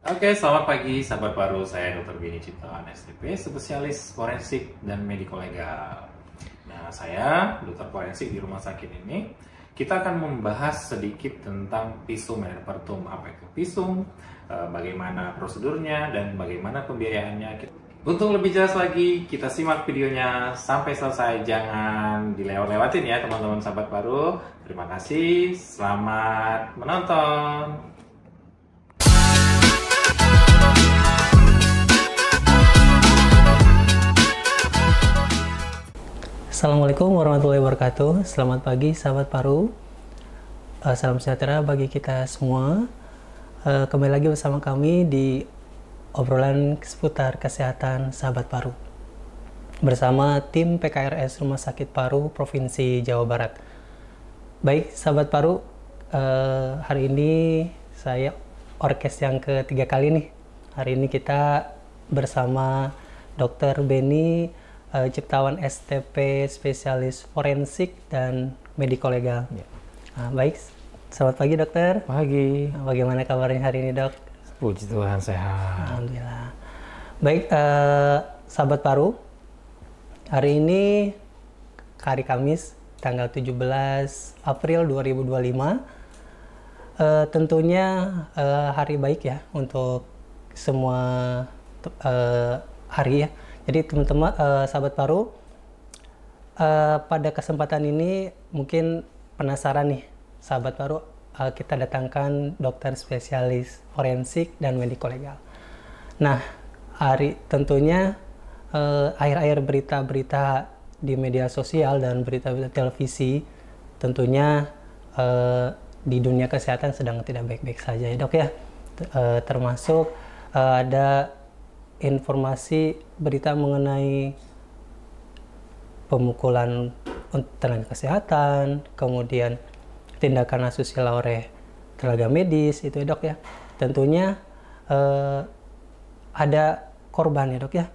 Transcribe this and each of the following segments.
Oke, selamat pagi sahabat baru. Saya Dr. Beni Ciptaan, STP, spesialis forensik dan mediko legal. Nah, saya dokter forensik di rumah sakit ini. Kita akan membahas sedikit tentang visum et repertum. Apa itu visum, bagaimana prosedurnya, dan bagaimana pembiayaannya. Untuk lebih jelas lagi, kita simak videonya sampai selesai. Jangan dilewat-lewatin ya teman-teman sahabat baru. Terima kasih, selamat menonton. Assalamualaikum warahmatullahi wabarakatuh. Selamat pagi sahabat paru. Salam sejahtera bagi kita semua. Kembali lagi bersama kami di obrolan seputar kesehatan sahabat paru bersama tim PKRS Rumah Sakit Paru Provinsi Jawa Barat. Baik sahabat paru, hari ini saya orkes yang ketiga kali nih. Hari ini kita bersama Dr. Beni Ciptawan, STP, spesialis forensik dan mediko legal. Ya. Baik, selamat pagi dokter. Pagi. Bagaimana kabarnya hari ini dok? Puji Tuhan, sehat. Alhamdulillah. Baik, sahabat paru, hari ini hari Kamis tanggal 17 April 2025. Tentunya hari baik ya untuk semua hari ya. Jadi teman-teman sahabat paru, pada kesempatan ini mungkin penasaran nih sahabat paru, kita datangkan dokter spesialis forensik dan mediko legal. Nah, tentunya akhir-akhir berita-berita di media sosial dan berita-berita televisi tentunya di dunia kesehatan sedang tidak baik-baik saja ya dok ya. Termasuk ada informasi berita mengenai pemukulan tenaga kesehatan, kemudian tindakan asusila oleh tenaga medis itu ya dok ya. Tentunya ada korban ya dok ya.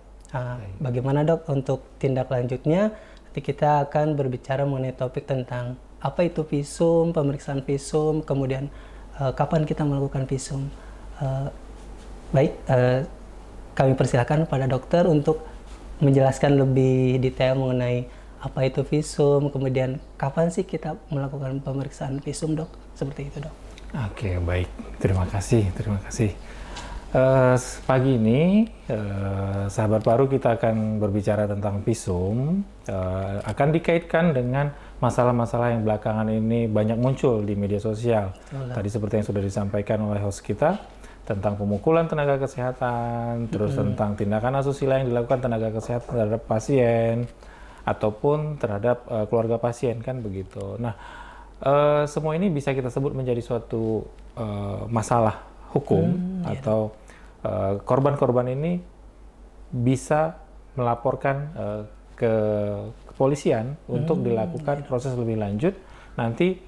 Bagaimana dok untuk tindak lanjutnya? Nanti kita akan berbicara mengenai topik tentang apa itu visum, pemeriksaan visum, kemudian kapan kita melakukan visum. Baik. Kami persilakan pada dokter untuk menjelaskan lebih detail mengenai apa itu visum, kemudian kapan sih kita melakukan pemeriksaan visum dok, seperti itu dok. Oke, baik, terima kasih. Pagi ini sahabat paru kita akan berbicara tentang visum, akan dikaitkan dengan masalah-masalah yang belakangan ini banyak muncul di media sosial. Tadi seperti yang sudah disampaikan oleh host kita, tentang pemukulan tenaga kesehatan, terus tentang tindakan asusila yang dilakukan tenaga kesehatan terhadap pasien ataupun terhadap keluarga pasien, kan begitu. Nah, semua ini bisa kita sebut menjadi suatu masalah hukum atau korban-korban ini bisa melaporkan ke kepolisian untuk dilakukan proses lebih lanjut. Nanti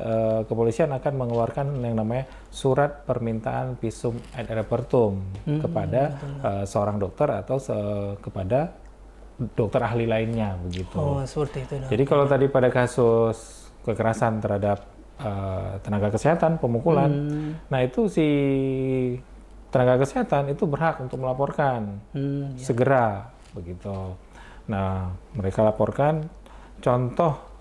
kepolisian akan mengeluarkan yang namanya surat permintaan visum et repertum kepada seorang dokter atau kepada dokter ahli lainnya begitu. Oh, seperti itu. Jadi kalau tadi pada kasus kekerasan terhadap tenaga kesehatan, pemukulan, nah itu si tenaga kesehatan itu berhak untuk melaporkan segera begitu. Nah, mereka laporkan. Contoh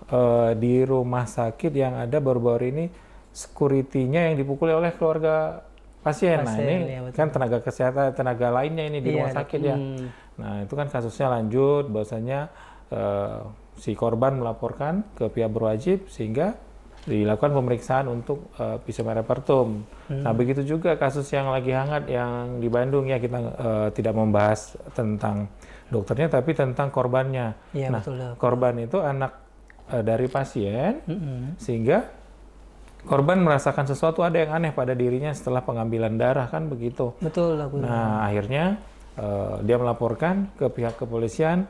di rumah sakit yang ada baru-baru ini, security-nya yang dipukuli oleh keluarga pasien. Nah ini ya, kan tenaga kesehatan, tenaga lainnya ini di rumah sakit ya. Nah itu kan kasusnya lanjut, bahwasanya si korban melaporkan ke pihak berwajib sehingga dilakukan pemeriksaan untuk visum et repertum. Nah begitu juga kasus yang lagi hangat yang di Bandung ya, kita tidak membahas tentang dokternya tapi tentang korbannya. Ya, nah betul, korban itu anak dari pasien, sehingga korban merasakan sesuatu ada yang aneh pada dirinya setelah pengambilan darah, kan begitu. Betul. Nah akhirnya dia melaporkan ke pihak kepolisian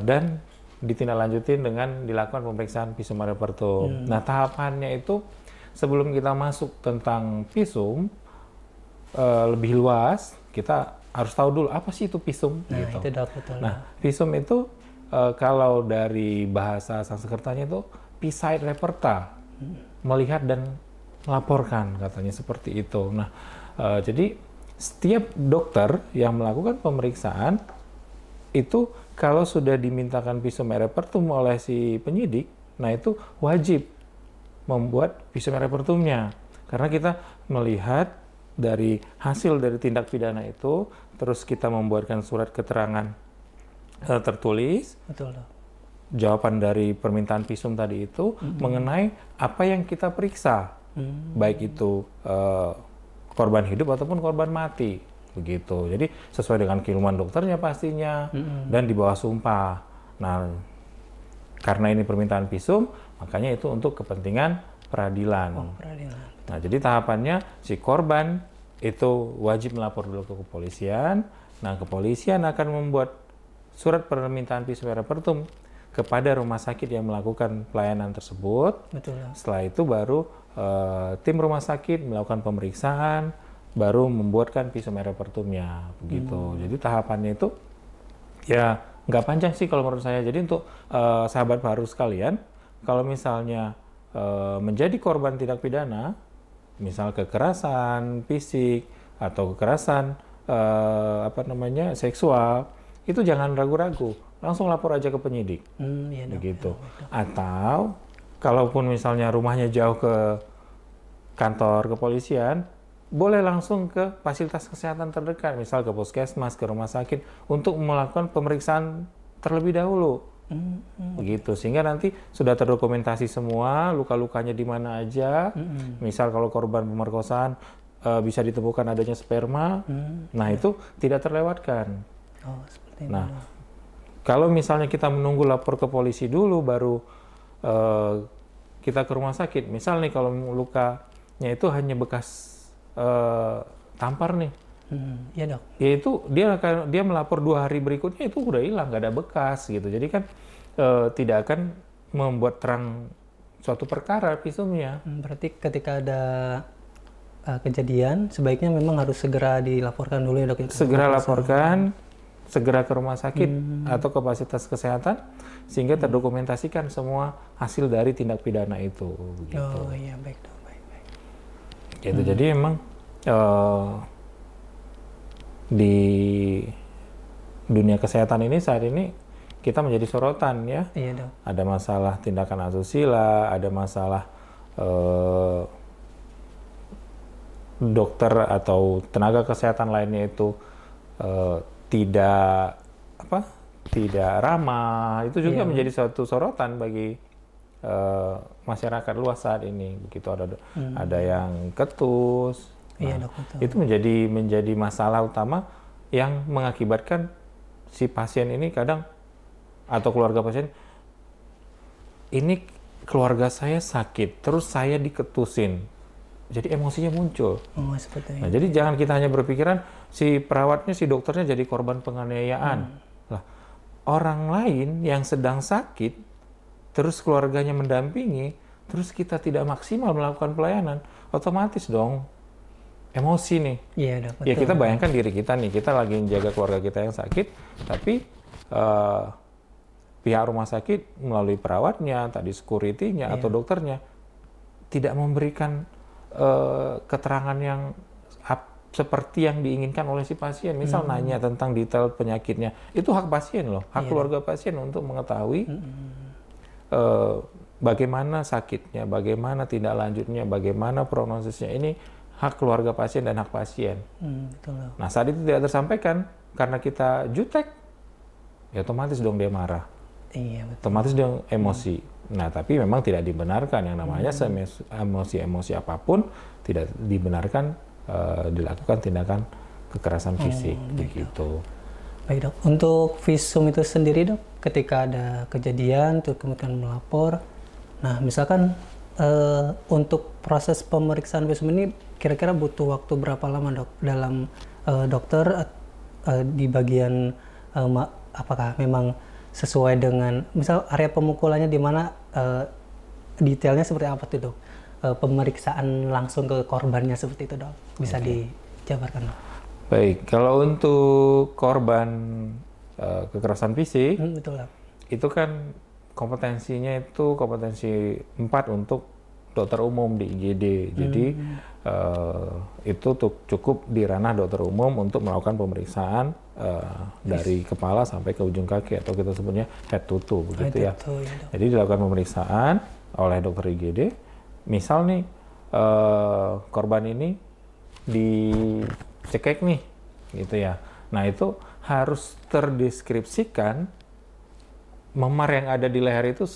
dan ditindaklanjutin dengan dilakukan pemeriksaan visum et repertum. Nah tahapannya itu sebelum kita masuk tentang visum lebih luas, kita harus tahu dulu apa sih itu visum. Nah gitu. itu dok, betul. Nah visum itu kalau dari bahasa Sanskertanya itu visai reperta, melihat dan melaporkan, katanya seperti itu. Nah, jadi setiap dokter yang melakukan pemeriksaan itu kalau sudah dimintakan visum et repertum oleh si penyidik, nah itu wajib membuat visum et repertumnya. Karena kita melihat dari hasil dari tindak pidana itu, terus kita membuatkan surat keterangan tertulis, Betul, Dok. jawaban dari permintaan visum tadi itu mengenai apa yang kita periksa, baik itu korban hidup ataupun korban mati, begitu. Jadi sesuai dengan keilmuan dokternya pastinya dan di bawah sumpah. Nah, karena ini permintaan visum, makanya itu untuk kepentingan peradilan. Oh, peradilan. Nah, jadi tahapannya si korban itu wajib melapor dulu ke kepolisian. Nah, kepolisian akan membuat surat permintaan visum et repertum kepada rumah sakit yang melakukan pelayanan tersebut. Betul, Dok. Setelah itu baru tim rumah sakit melakukan pemeriksaan, baru membuatkan visum et repertumnya, begitu. Jadi tahapannya itu ya nggak panjang sih kalau menurut saya. Jadi untuk sahabat baru sekalian, kalau misalnya menjadi korban tindak pidana, misal kekerasan fisik atau kekerasan seksual, itu jangan ragu-ragu, langsung lapor aja ke penyidik, Iya, Dok. begitu. Atau kalaupun misalnya rumahnya jauh ke kantor kepolisian, boleh langsung ke fasilitas kesehatan terdekat, misal ke puskesmas, ke rumah sakit, untuk melakukan pemeriksaan terlebih dahulu. Begitu, sehingga nanti sudah terdokumentasi semua luka-lukanya di mana aja. Misal kalau korban pemerkosaan bisa ditemukan adanya sperma, nah itu tidak terlewatkan. Oh, seperti itu. Nah, kalau misalnya kita menunggu lapor ke polisi dulu baru kita ke rumah sakit, misal nih kalau lukanya itu hanya bekas tampar nih, Iya, Dok. ya itu dia melapor 2 hari berikutnya itu udah hilang, nggak ada bekas gitu. Jadi kan tidak akan membuat terang suatu perkara visumnya. Berarti ketika ada kejadian, sebaiknya memang harus segera dilaporkan dulu ya, Dok. Segera laporkan, segera ke rumah sakit atau ke fasilitas kesehatan, sehingga terdokumentasikan semua hasil dari tindak pidana itu. Begitu. Oh iya, baik, Dok. Baik. Gitu. Jadi memang di dunia kesehatan ini saat ini kita menjadi sorotan ya. Iya, Dok. Ada masalah tindakan asusila, ada masalah dokter atau tenaga kesehatan lainnya itu tidak ramah. Itu juga menjadi suatu sorotan bagi masyarakat luas saat ini. Begitu ada yang ketus. Iya, Dok, betul. Itu menjadi masalah utama yang mengakibatkan si pasien ini kadang atau keluarga pasien ini, keluarga saya sakit terus saya diketusin, jadi emosinya muncul. Oh, seperti Nah, itu. jadi jangan kita hanya berpikiran si perawatnya, si dokternya jadi korban penganiayaan. Lah, orang lain yang sedang sakit terus keluarganya mendampingi, terus kita tidak maksimal melakukan pelayanan, otomatis dong emosi nih. Iya, Dok, betul. Ya kita bayangkan diri kita nih, kita lagi menjaga keluarga kita yang sakit, tapi pihak rumah sakit melalui perawatnya, tadi security-nya atau dokternya tidak memberikan keterangan yang seperti yang diinginkan oleh si pasien. Misal nanya tentang detail penyakitnya, itu hak pasien loh, hak keluarga pasien untuk mengetahui bagaimana sakitnya, bagaimana tindak lanjutnya, bagaimana prognosisnya. Ini hak keluarga pasien dan hak pasien. Betul, Dok. Nah, saat itu tidak tersampaikan karena kita jutek, ya otomatis dong dia marah, Iya, betul. otomatis dia emosi. Nah, tapi memang tidak dibenarkan yang namanya emosi apapun tidak dibenarkan dilakukan tindakan kekerasan fisik, begitu. Baik, Dok. Untuk visum itu sendiri, Dok, ketika ada kejadian tuh kemudian melapor. Nah, misalkan untuk proses pemeriksaan visum ini kira-kira butuh waktu berapa lama, Dok? Dalam dokter di bagian apakah memang sesuai dengan misal area pemukulannya di mana, detailnya seperti apa tuh, Dok? Pemeriksaan langsung ke korbannya seperti itu, Dok? Bisa dijabarkan, Dok? Baik, kalau untuk korban kekerasan fisik, Betul, Dok. itu kan kompetensinya itu kompetensi 4 untuk dokter umum di IGD. Jadi itu cukup di ranah dokter umum untuk melakukan pemeriksaan dari kepala sampai ke ujung kaki, atau kita sebutnya head to toe begitu ya. Jadi dilakukan pemeriksaan oleh dokter IGD. Misal nih korban ini dicekek nih, gitu ya. Nah itu harus terdeskripsikan memar yang ada di leher itu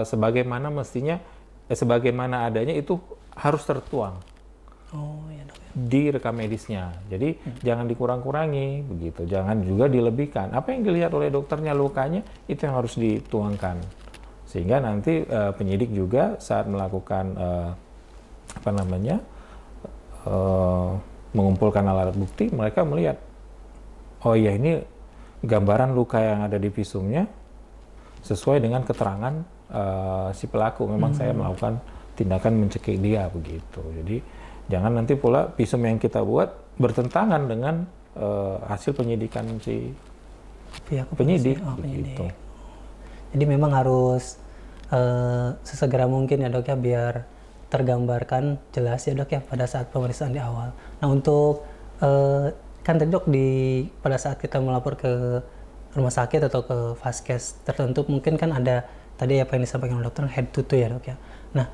sebagaimana mestinya, sebagaimana adanya itu harus tertuang di rekam medisnya. Jadi jangan dikurang-kurangi begitu, jangan juga dilebihkan. Apa yang dilihat oleh dokternya lukanya itu yang harus dituangkan, sehingga nanti penyidik juga saat melakukan mengumpulkan alat bukti, mereka melihat, oh ya ini gambaran luka yang ada di visumnya sesuai dengan keterangan si pelaku. Memang saya melakukan tindakan mencekik dia begitu. Jadi jangan nanti pula visum yang kita buat bertentangan dengan hasil penyidikan si penyidik. Begitu. Jadi memang harus sesegera mungkin ya dok ya, biar tergambarkan jelas ya dok ya pada saat pemeriksaan di awal. Nah untuk kan tadi dok pada saat kita melapor ke rumah sakit atau ke vaskes tertentu mungkin kan ada tadi apa yang disampaikan oleh dokter head to toe ya dok ya. Nah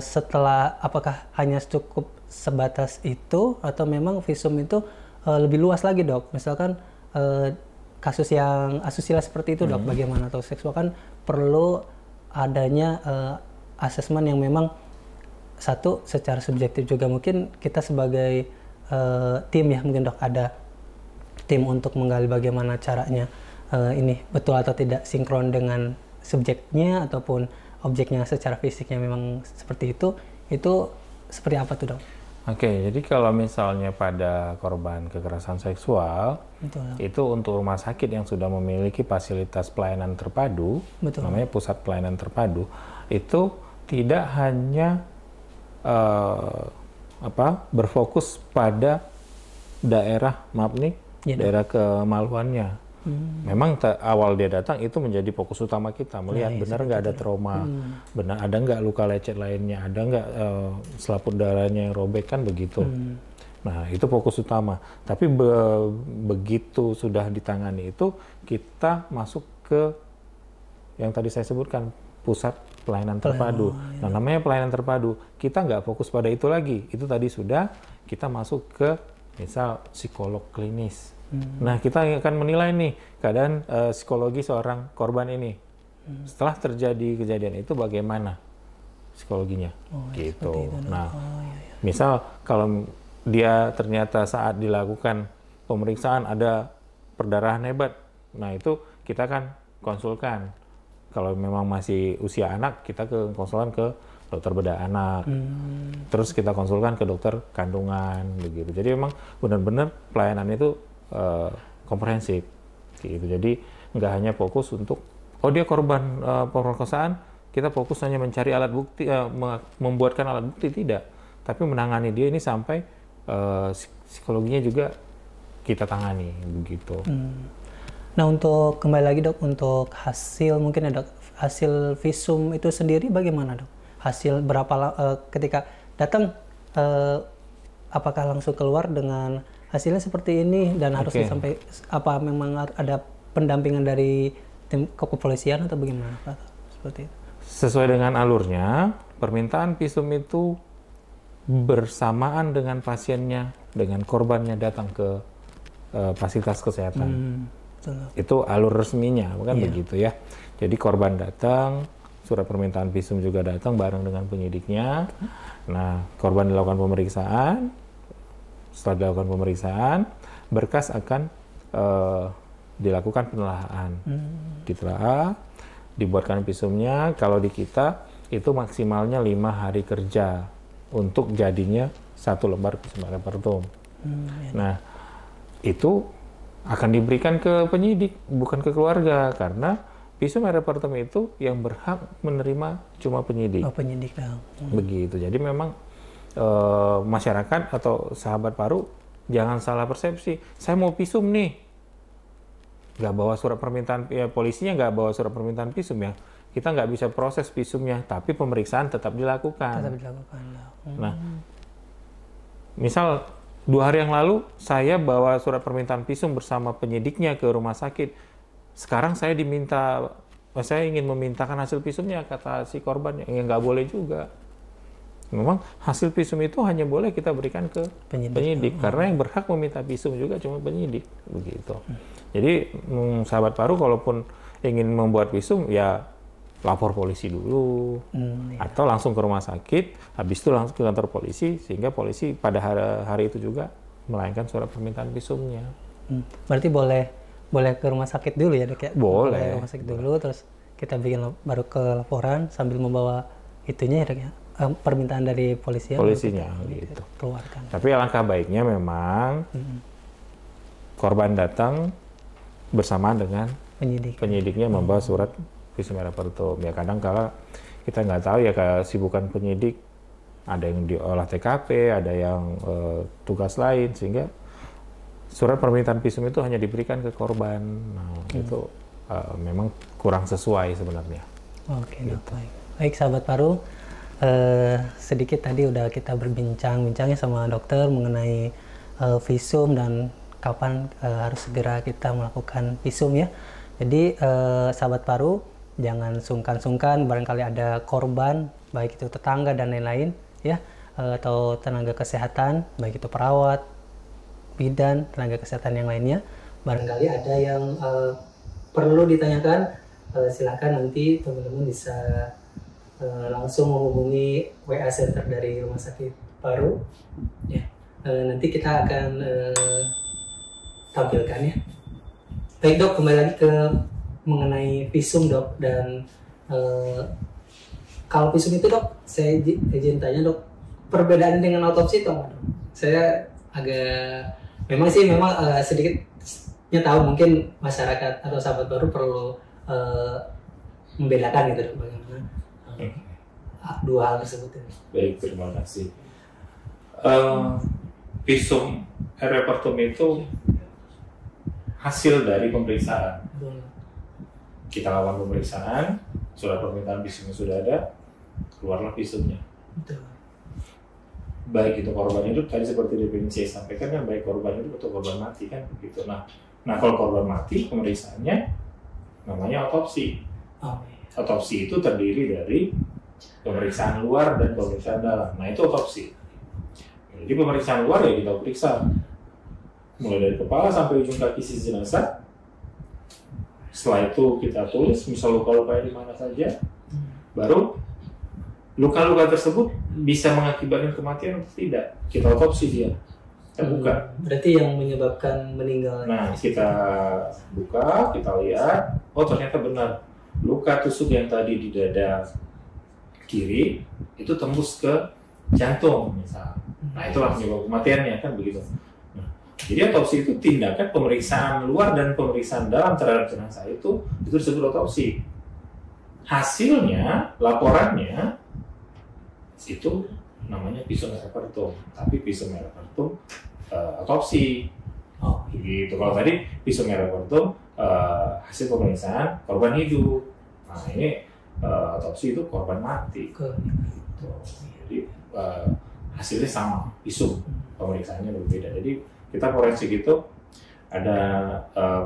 setelah, apakah hanya cukup sebatas itu atau memang visum itu lebih luas lagi dok? Misalkan kasus yang asusila seperti itu dok, bagaimana? Atau seksual kan perlu adanya asesmen yang memang satu secara subjektif juga, mungkin kita sebagai tim ya mungkin dok, ada tim untuk menggali bagaimana caranya ini betul atau tidak sinkron dengan subjeknya ataupun objeknya secara fisiknya memang seperti itu seperti apa tuh dok? Oke, jadi kalau misalnya pada korban kekerasan seksual, betul, itu untuk rumah sakit yang sudah memiliki fasilitas pelayanan terpadu, betul, namanya pusat pelayanan terpadu, itu tidak hanya berfokus pada daerah, maaf nih, ya, daerah kemaluannya. Memang awal dia datang itu menjadi fokus utama kita, melihat benar nggak ada trauma, benar ada nggak luka lecet lainnya, ada nggak selaput darahnya yang robek, kan begitu. Nah itu fokus utama. Tapi begitu sudah ditangani itu, kita masuk ke yang tadi saya sebutkan, pusat pelayanan terpadu. Nah namanya pelayanan terpadu, kita nggak fokus pada itu lagi. Itu tadi sudah kita masuk ke misal psikolog klinis. Nah kita akan menilai nih keadaan psikologi seorang korban ini. Setelah terjadi kejadian itu bagaimana psikologinya, gitu. Nah misal kalau dia ternyata saat dilakukan pemeriksaan ada perdarahan hebat, nah itu kita kan konsulkan. Kalau memang masih usia anak, kita konsultan ke dokter bedah anak. Terus kita konsulkan ke dokter kandungan, begitu. Jadi memang benar-benar pelayanan itu komprehensif, gitu. Jadi nggak hanya fokus untuk, oh dia korban pemerkosaan, kita fokus hanya mencari alat bukti, membuatkan alat bukti, tidak. Tapi menangani dia ini sampai psikologinya juga kita tangani, begitu. Nah untuk kembali lagi dok, untuk hasil mungkin ada hasil visum itu sendiri bagaimana dok? Hasil berapa ketika datang apakah langsung keluar dengan hasilnya seperti ini dan harus sampai apa memang ada pendampingan dari tim kepolisian atau bagaimana Pak? Seperti itu. Sesuai dengan alurnya, permintaan visum itu bersamaan dengan pasiennya, dengan korbannya datang ke fasilitas kesehatan. Itu alur resminya, bukan begitu ya. Jadi korban datang, surat permintaan visum juga datang bareng dengan penyidiknya. Nah, korban dilakukan pemeriksaan. Setelah dilakukan pemeriksaan, berkas akan dilakukan penelaahan. Ditelaah, dibuatkan visumnya. Kalau di kita itu maksimalnya 5 hari kerja untuk jadinya 1 lembar visum repertum. Nah, itu akan diberikan ke penyidik, bukan ke keluarga, karena visum repertum itu yang berhak menerima cuma penyidik. Oh, penyidik dong. Begitu. Jadi memang masyarakat atau sahabat paru jangan salah persepsi. Saya mau visum nih, nggak bawa surat permintaan, ya polisinya nggak bawa surat permintaan visum ya, kita nggak bisa proses visumnya, tapi pemeriksaan tetap dilakukan. Tetap dilakukan. Nah, misal 2 hari yang lalu saya bawa surat permintaan visum bersama penyidiknya ke rumah sakit. Sekarang saya ingin memintakan hasil visumnya, kata si korbannya. Ya nggak boleh juga. Memang hasil visum itu hanya boleh kita berikan ke penyidik. Karena yang berhak meminta visum juga cuma penyidik, begitu. Jadi sahabat Paru kalaupun ingin membuat visum ya lapor polisi dulu, atau langsung ke rumah sakit, habis itu langsung ke kantor polisi, sehingga polisi pada hari itu juga melayangkan surat permintaan visumnya. Berarti boleh ke rumah sakit dulu ya dok ya? Boleh. Ke rumah sakit dulu, terus kita bikin baru ke laporan sambil membawa itunya ya dok ya? Permintaan dari polisinya gitu. Keluarkan. Tapi alangkah baiknya memang korban datang bersamaan dengan penyidiknya membawa surat visum aeropertum. Ya kadang kala kita nggak tahu ya kesibukan penyidik, ada yang diolah TKP, ada yang tugas lain, sehingga surat permintaan visum itu hanya diberikan ke korban. Nah, itu memang kurang sesuai sebenarnya. Oke, gitu. Baik sahabat Paru, sedikit tadi udah kita berbincang-bincangnya sama dokter mengenai visum dan kapan harus segera kita melakukan visum ya. Jadi sahabat Paru, jangan sungkan-sungkan barangkali ada korban, baik itu tetangga dan lain-lain ya, atau tenaga kesehatan, baik itu perawat, bidan, tenaga kesehatan yang lainnya, barangkali ada yang perlu ditanyakan, silakan nanti teman-teman bisa langsung menghubungi WA Center dari Rumah Sakit Paru ya. Nanti kita akan tampilkan ya. Baik dok, kembali lagi ke mengenai visum dok, dan kalau visum itu dok, saya izin tanya dok, perbedaan dengan otopsi dok? Saya agak memang sedikitnya tahu, mungkin masyarakat atau sahabat baru perlu membedakan gitu dok, bagaimana dua hal tersebut. Baik, terima kasih. Visum aeropertum itu hasil dari pemeriksaan. Kita lakukan pemeriksaan, surat permintaan visumnya sudah ada, keluarlah visumnya. Baik itu korban hidup, tadi seperti definisi saya sampaikan kan, baik korban hidup atau korban mati kan begitu. Nah kalau korban mati, pemeriksaannya namanya otopsi. Otopsi itu terdiri dari pemeriksaan luar dan pemeriksaan dalam. Nah itu otopsi. Jadi pemeriksaan luar ya kita periksa mulai dari kepala sampai ujung kaki si jenazah. Setelah itu kita tulis misal luka-luka di mana saja, baru luka-luka tersebut bisa mengakibatkan kematian atau tidak, kita otopsi dia, kita buka. Berarti yang menyebabkan meninggal. Nah kita buka, kita lihat, oh ternyata benar luka tusuk yang tadi di dada kiri itu tembus ke jantung misal. Nah itulah penyebab kematiannya kan begitu. Jadi otopsi itu tindakan pemeriksaan luar dan pemeriksaan dalam terhadap jenazah itu disebut otopsi. Hasilnya, laporannya itu namanya visum aeropertum. Tapi visum aeropertum otopsi. Oh, gitu. Kalau tadi visum aeropertum hasil pemeriksaan korban hidup. Nah ini otopsi itu korban mati. Gitu. Jadi hasilnya sama, visum pemeriksaannya berbeda. Jadi kita forensik itu ada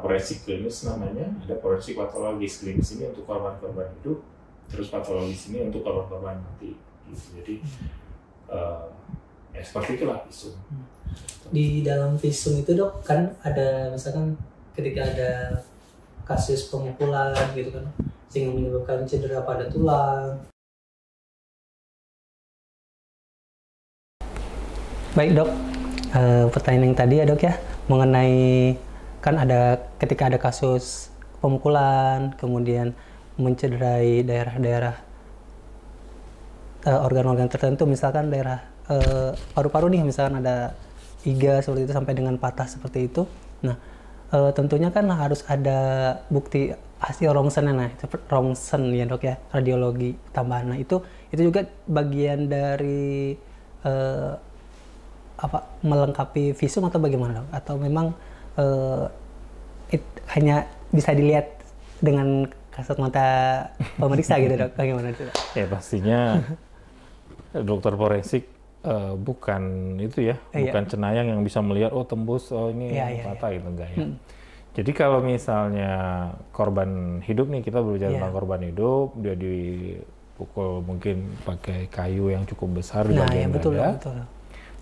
forensik klinis namanya, ada forensik patologis. Klinis ini untuk korban-korban hidup, terus patologis ini untuk korban-korban mati. Gitu. Jadi ya seperti itulah visum. Di dalam visum itu dok kan ada misalkan ketika ada kasus pemukulan gitu kan, sehingga menyebabkan cedera pada tulang. Baik dok. Pertanyaan yang tadi ya dok ya, mengenai kan ada ketika ada kasus pemukulan kemudian mencederai daerah-daerah organ-organ tertentu, misalkan daerah paru-paru nih, misalkan ada iga seperti itu sampai dengan patah seperti itu. Nah tentunya kan harus ada bukti hasil rongsen, nah rongsen ya dok ya, radiologi tambahan. Nah itu juga bagian dari melengkapi visum atau bagaimana dok? Atau memang hanya bisa dilihat dengan kasat mata pemeriksa gitu dok, bagaimana itu dok? Ya pastinya dokter forensik bukan itu ya, bukan cenayang yang bisa melihat oh tembus, oh ini patah gitu enggak ya. Jadi kalau misalnya korban hidup nih, kita berbicara tentang korban hidup, dia dipukul mungkin pakai kayu yang cukup besar di bagian dada. Betul.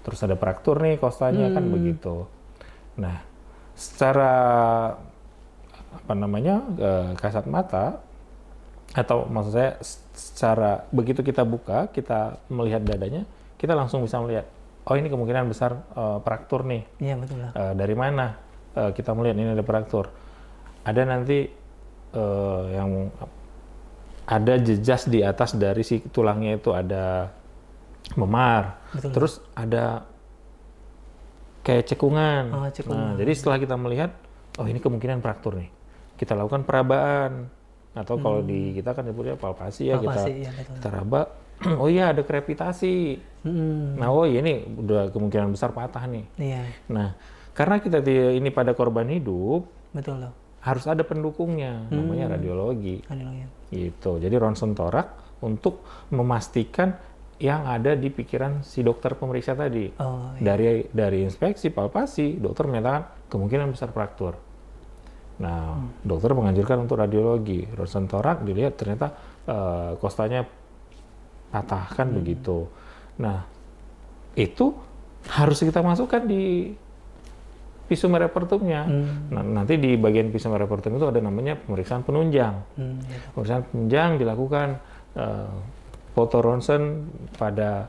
Terus ada fraktur nih kostanya kan begitu. Nah, secara kasat mata atau maksud saya secara begitu kita buka, kita melihat dadanya, kita langsung bisa melihat, oh ini kemungkinan besar fraktur nih. Iya betul. Dari mana kita melihat ini ada fraktur? Ada nanti yang ada jejas di atas dari si tulangnya itu ada memar. Betul. Terus ada kayak cekungan. Nah, jadi setelah kita melihat, oh ini kemungkinan fraktur nih, kita lakukan perabaan. Atau kalau di kita kan disebutnya palpasi ya, kita raba, oh iya ada krepitasi. Nah, oh iya ini udah kemungkinan besar patah nih. Iya. Nah, karena kita ini pada korban hidup, betul loh, harus ada pendukungnya, namanya radiologi. Gitu. Jadi ronsen torak untuk memastikan yang ada di pikiran si dokter pemeriksa tadi. Oh, iya. Dari inspeksi, palpasi, dokter menyatakan kemungkinan besar fraktur. Nah, dokter menganjurkan untuk radiologi. Ronsen torak dilihat ternyata kostanya patah kan begitu. Nah, itu harus kita masukkan di visum repertumnya. Nah, nanti di bagian visum repertum itu ada namanya pemeriksaan penunjang. Pemeriksaan penunjang dilakukan foto ronsen pada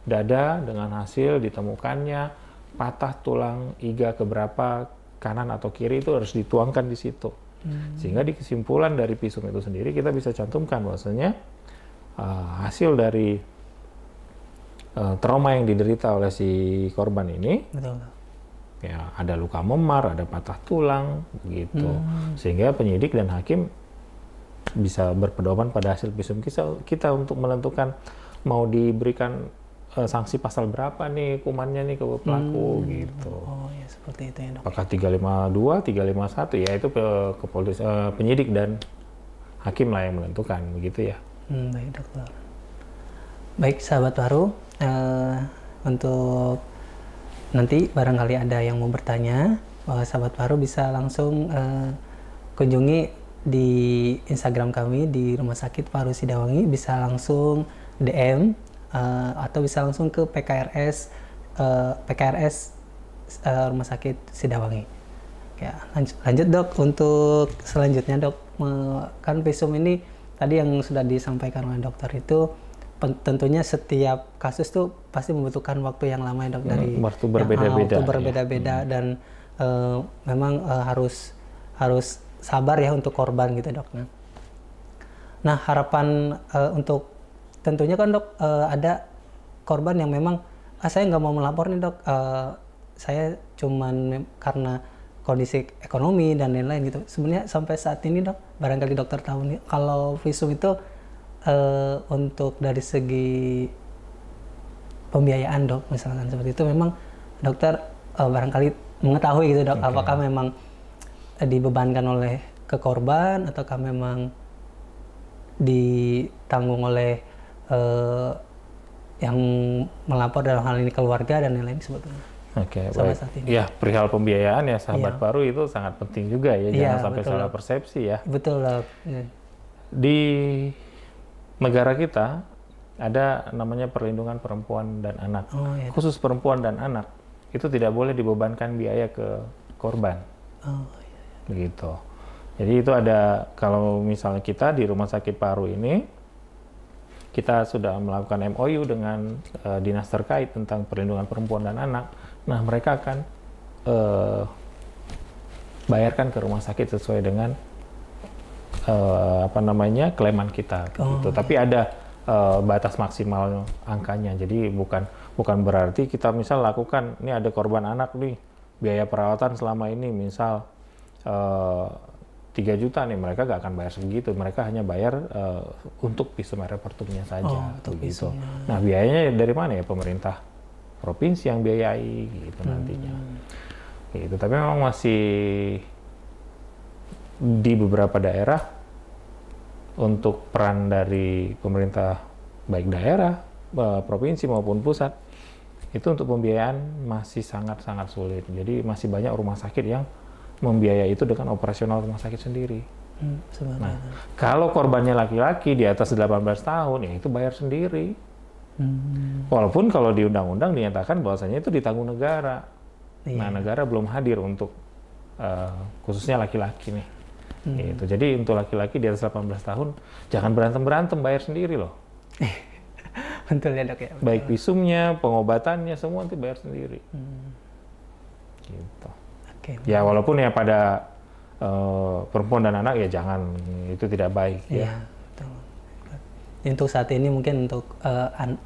dada dengan hasil ditemukannya patah tulang iga keberapa, kanan atau kiri, itu harus dituangkan di situ. Sehingga di kesimpulan dari visum itu sendiri kita bisa cantumkan bahwasanya hasil dari trauma yang diderita oleh si korban ini, betul, ya ada luka memar, ada patah tulang, begitu. Sehingga penyidik dan hakim bisa berpedoman pada hasil visum kita untuk menentukan mau diberikan sanksi pasal berapa nih hukumannya nih ke pelaku gitu. Oh ya seperti itu ya dok. Apakah 352, 351 ya itu ke penyidik dan hakim lah yang menentukan begitu ya. Baik dokter. Baik sahabat baru, untuk nanti barangkali ada yang mau bertanya, sahabat baru bisa langsung kunjungi di Instagram kami di Rumah Sakit Paru Sidawangi, bisa langsung DM atau bisa langsung ke PKRS Rumah Sakit Sidawangi. Ya, lanjut dok, untuk selanjutnya dok, kan visum ini tadi yang sudah disampaikan oleh dokter itu tentunya setiap kasus tuh pasti membutuhkan waktu yang lama ya dok, dari waktu berbeda-beda ya. Dan memang harus sabar ya untuk korban gitu dok. Nah harapan untuk tentunya kan dok, ada korban yang memang saya nggak mau melapor nih dok, saya cuman karena kondisi ekonomi dan lain-lain gitu. Sebenarnya sampai saat ini dok, barangkali dokter tahu nih, kalau visum itu untuk dari segi pembiayaan dok, misalkan seperti itu, memang dokter barangkali mengetahui gitu dok, apakah memang dibebankan oleh ke korban ataukah memang ditanggung oleh yang melapor, dalam hal ini keluarga dan lain-lain sebetulnya. Oke, baik. Ya, perihal pembiayaan ya sahabat baru itu sangat penting juga ya, jangan sampai salah persepsi ya. Betul lah. Di negara kita ada namanya perlindungan perempuan dan anak. Khusus perempuan dan anak itu tidak boleh dibebankan biaya ke korban. Begitu. Jadi itu ada, kalau misalnya kita di Rumah Sakit Paru ini kita sudah melakukan MOU dengan dinas terkait tentang perlindungan perempuan dan anak. Nah, mereka akan bayarkan ke rumah sakit sesuai dengan klaiman kita. Gitu. Tapi ada batas maksimal angkanya. Jadi bukan berarti kita misal lakukan, ini ada korban anak nih, biaya perawatan selama ini misal 3 juta nih, mereka nggak akan bayar segitu, mereka hanya bayar untuk visum repertumnya saja. Begitu. Nah, biayanya dari mana ya? Pemerintah provinsi yang biayai gitu nantinya. Gitu. Tapi memang masih di beberapa daerah untuk peran dari pemerintah baik daerah, provinsi maupun pusat, itu untuk pembiayaan masih sangat-sangat sulit. Jadi masih banyak rumah sakit yang membiayai itu dengan operasional rumah sakit sendiri. Nah, kalau korbannya laki-laki di atas 18 tahun, ya itu bayar sendiri. Walaupun kalau di undang-undang dinyatakan bahwasanya itu ditanggung negara. Nah, negara belum hadir untuk khususnya laki-laki nih. Gitu. Jadi untuk laki-laki di atas 18 tahun, jangan berantem-berantem, bayar sendiri loh. Betul ya dok ya. Baik visumnya, pengobatannya, semua nanti bayar sendiri. Gitu. Ya walaupun ya pada perempuan dan anak ya jangan, itu tidak baik ya. Betul. Untuk saat ini mungkin untuk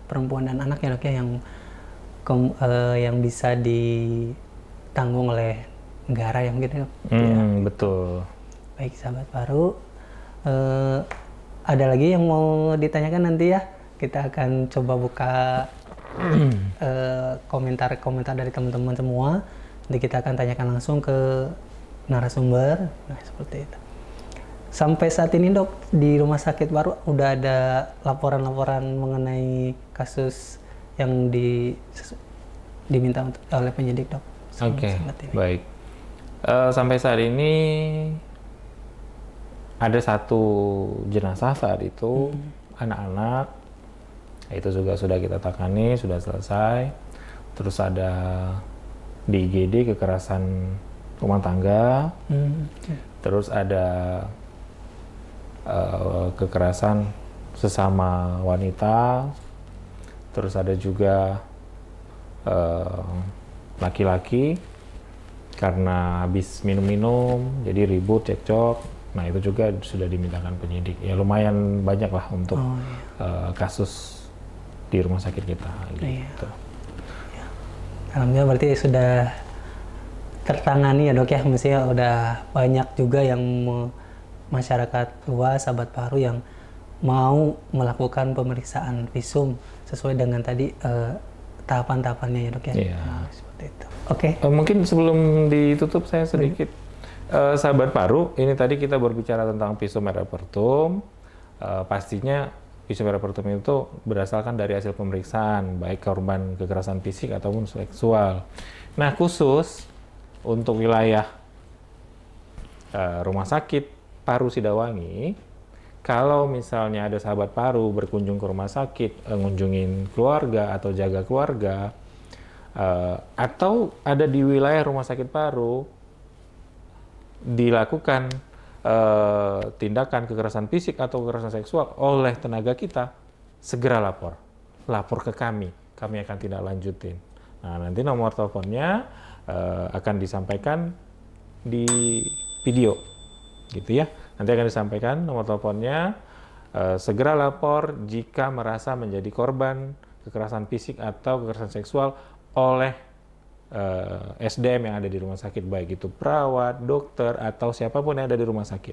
perempuan dan anak ya dok ya yang bisa ditanggung oleh negara yang gitu. Betul. Baik sahabat Paru, ada lagi yang mau ditanyakan nanti ya. Kita akan coba buka komentar-komentar dari teman-teman semua. Nanti kita akan tanyakan langsung ke narasumber. Nah seperti itu. Sampai saat ini dok, di Rumah Sakit Paru udah ada laporan-laporan mengenai kasus yang diminta oleh penyidik dok. Oke, baik. Sampai saat ini ada satu jenazah saat itu, anak-anak, itu juga sudah kita tangani, sudah selesai. Terus ada di IGD kekerasan rumah tangga, terus ada kekerasan sesama wanita, terus ada juga laki-laki karena habis minum-minum jadi ribut, cekcok. Nah itu juga sudah dimintakan penyidik. Ya lumayan banyak lah untuk kasus di rumah sakit kita. Gitu. Ya. Alhamdulillah berarti sudah tertangani ya dok ya. Mestinya udah banyak juga yang masyarakat luas, sahabat Paru yang mau melakukan pemeriksaan visum sesuai dengan tadi tahapan-tahapannya ya dok ya. Nah, seperti itu. Oke. Mungkin sebelum ditutup saya sedikit, sahabat Paru, ini tadi kita berbicara tentang visum et repertum. Pastinya visum et repertum itu berdasarkan dari hasil pemeriksaan, baik korban kekerasan fisik ataupun seksual. Nah khusus untuk wilayah Rumah Sakit Paru Sidawangi, kalau misalnya ada sahabat Paru berkunjung ke rumah sakit, ngunjungin keluarga atau jaga keluarga, atau ada di wilayah Rumah Sakit Paru, dilakukan tindakan kekerasan fisik atau kekerasan seksual oleh tenaga kita, segera lapor ke kami akan tindak lanjutin. Nah nanti nomor teleponnya akan disampaikan di video, gitu ya. Nanti akan disampaikan nomor teleponnya. Segera lapor jika merasa menjadi korban kekerasan fisik atau kekerasan seksual oleh SDM yang ada di rumah sakit, baik itu perawat, dokter, atau siapapun yang ada di rumah sakit.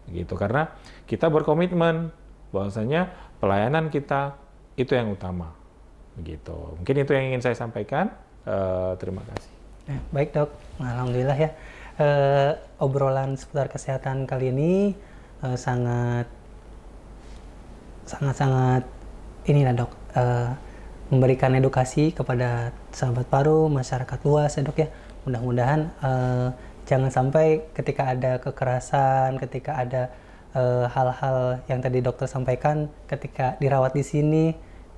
Gitu, karena kita berkomitmen bahwasanya pelayanan kita itu yang utama. Begitu. Mungkin itu yang ingin saya sampaikan. Terima kasih. Baik dok, alhamdulillah ya. Obrolan seputar kesehatan kali ini sangat inilah dok, memberikan edukasi kepada sahabat Paru, masyarakat luas ya dok ya. Mudah-mudahan jangan sampai ketika ada kekerasan, ketika ada hal-hal yang tadi dokter sampaikan, ketika dirawat di sini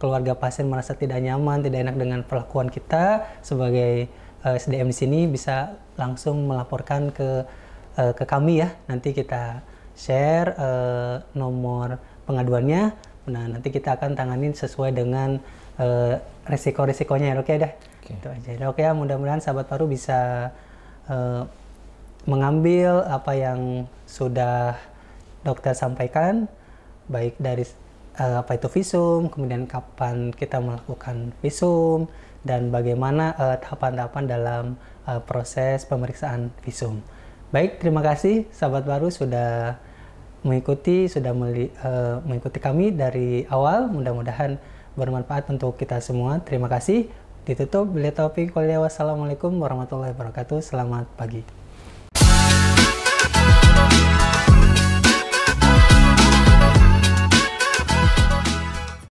keluarga pasien merasa tidak nyaman, tidak enak dengan perlakuan kita sebagai SDM di sini, bisa langsung melaporkan ke kami ya. Nanti kita share nomor pengaduannya. Nah nanti kita akan tanganin sesuai dengan resiko-resikonya ya dok ya. Itu aja dok ya. Mudah-mudahan sahabat Paru bisa mengambil apa yang sudah dokter sampaikan, baik dari apa itu visum, kemudian kapan kita melakukan visum, dan bagaimana tahapan-tahapan dalam proses pemeriksaan visum. Baik, terima kasih sahabat Paru sudah mengikuti kami dari awal. Mudah-mudahan bermanfaat untuk kita semua. Terima kasih. Ditutup. Wassalamualaikum warahmatullahi wabarakatuh. Selamat pagi.